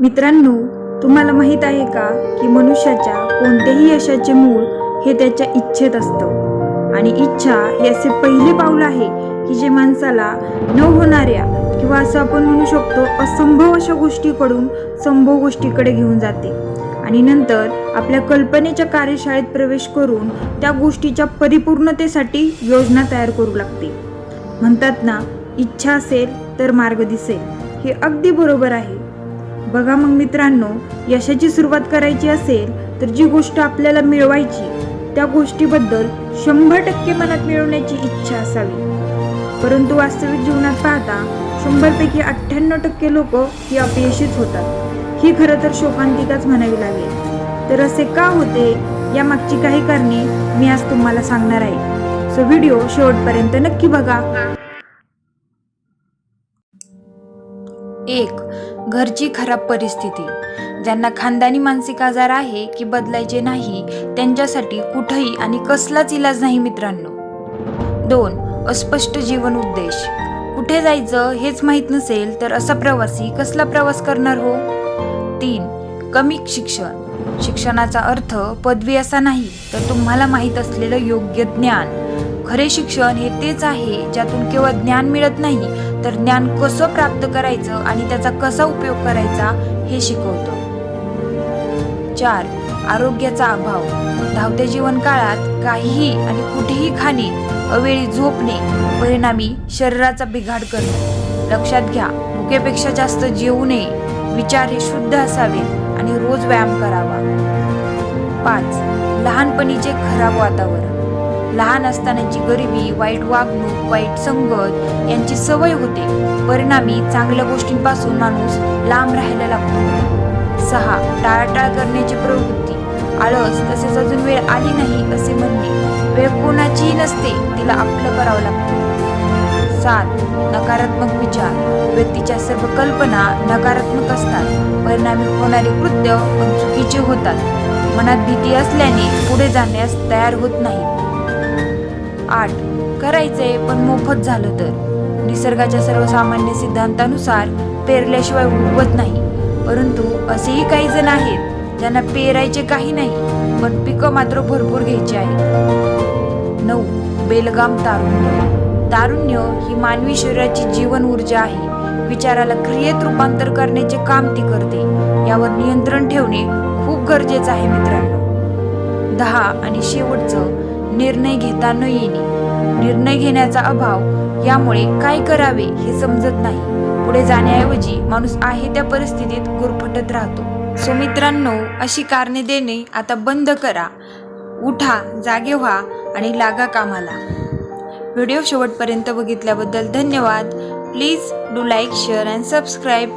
मित्रांनो, तुम्हाला माहीत आहे का की मनुष्याच्या कोणत्याही यशाचे मूळ हे त्याच्या इच्छेत असतं आणि इच्छा हे असे पहिले पाऊल आहे की जे माणसाला न होणाऱ्या किंवा असं आपण म्हणू शकतो असंभव अशा गोष्टीकडून संभव गोष्टीकडे घेऊन जाते आणि नंतर आपल्या कल्पनेच्या कार्यशाळेत प्रवेश करून त्या गोष्टीच्या परिपूर्णतेसाठी योजना तयार करू लागते. म्हणतात ना, इच्छा असेल तर मार्ग दिसेल. हे अगदी बरोबर आहे. बघा मग मित्रांनो, यशाची सुरुवात करायची असेल तर जी गोष्ट आपल्याला मिळवायची त्या गोष्टीबद्दल 100% मनात मिळवण्याची इच्छा असावी. परंतु वास्तविक जीवनात पाहता 100पैकी 98% लोक ही अपयशीच होतात. ही खरं तर शोकांतिकाच म्हणावी लागेल. तर असे का होते यामागची काही कारणे मी आज तुम्हाला सांगणार आहे. सो व्हिडिओ शेवटपर्यंत नक्की बघा. 1. घरची खराब परिस्थिती. ज्यांना खानदानी मानसिक आजार आहे की बदलायचे नाही त्यांच्यासाठी कुठेही आणि कसलाच इलाज नाही मित्रांनो. 2. अस्पष्ट जीवन उद्देश. कुठे जायचं हेच माहीत नसेल तर असा प्रवासी कसला प्रवास करणार हो. 3. कमी शिक्षण. शिक्षणाचा अर्थ पदवी असा नाही तर तुम्हाला माहीत असलेलं योग्य ज्ञान. खरे शिक्षण हे तेच आहे ज्यातून केवळ ज्ञान मिळत नाही तर ज्ञान कसं प्राप्त करायचं आणि त्याचा कसा उपयोग करायचा हे शिकवतं. 4. आरोग्याचा अभाव. धावत्या जीवन काळात काहीही आणि कुठेही खाणे, अवेळी झोपणे, परिणामी शरीराचा बिघाड करणे. लक्षात घ्या, भुकेपेक्षा जास्त जेवू नये. विचार हे शुद्ध असावे आणि रोज व्यायाम करावा. 5. लहानपणीचे खराब वातावरण. लहान असतानाची गरिबी, वाईट वागणूक, वाईट संगत यांची सवय होते. परिणामी चांगल्या गोष्टींपासून माणूस लांब राहायला लागतो. 6. टाळाटाळ करण्याची प्रवृत्ती. आळस, तसेच अजून वेळ आली नाही असे म्हणणे. वेळ कोणाचीही नसते, तिला आपलं करावं लागतं. 7. नकारात्मक विचार. व्यक्तीच्या सर्व कल्पना नकारात्मक असतात. परिणामी होणारे कृत्य पण चुकीचे होतात. मनात भीती असल्याने पुढे जाण्यास तयार होत नाही. 8. करायचंय पण मोफत झालं तर. निसर्गाच्या सर्वसामान्य सिद्धांतानुसार पेरल्याशिवाय उगवत नाही. परंतु असेही काही जण आहेत ज्यांना पेरायचे काही नाही पण पिकं मात्र भरपूर घ्यायची आहेत. 9. बेलगाम तारुण्य. तारुण्य ही मानवी शरीराची जीवन ऊर्जा आहे. विचाराला क्रियेत रूपांतर करण्याचे काम ती करते. यावर नियंत्रण ठेवणे खूप गरजेचं आहे मित्रांनो. 10. आणि शेवटचं, निर्णय घेता न येणे. निर्णय घेण्याचा अभाव. यामुळे काय करावे हे समजत नाही. पुढे जाण्याऐवजी माणूस आहे त्या परिस्थितीत गुरफटत राहतो. सो मित्रांनो, अशी कारणे देणे आता बंद करा. उठा, जागे व्हा आणि लागा कामाला. व्हिडिओ शेवटपर्यंत बघितल्याबद्दल धन्यवाद. Please do like, share and subscribe.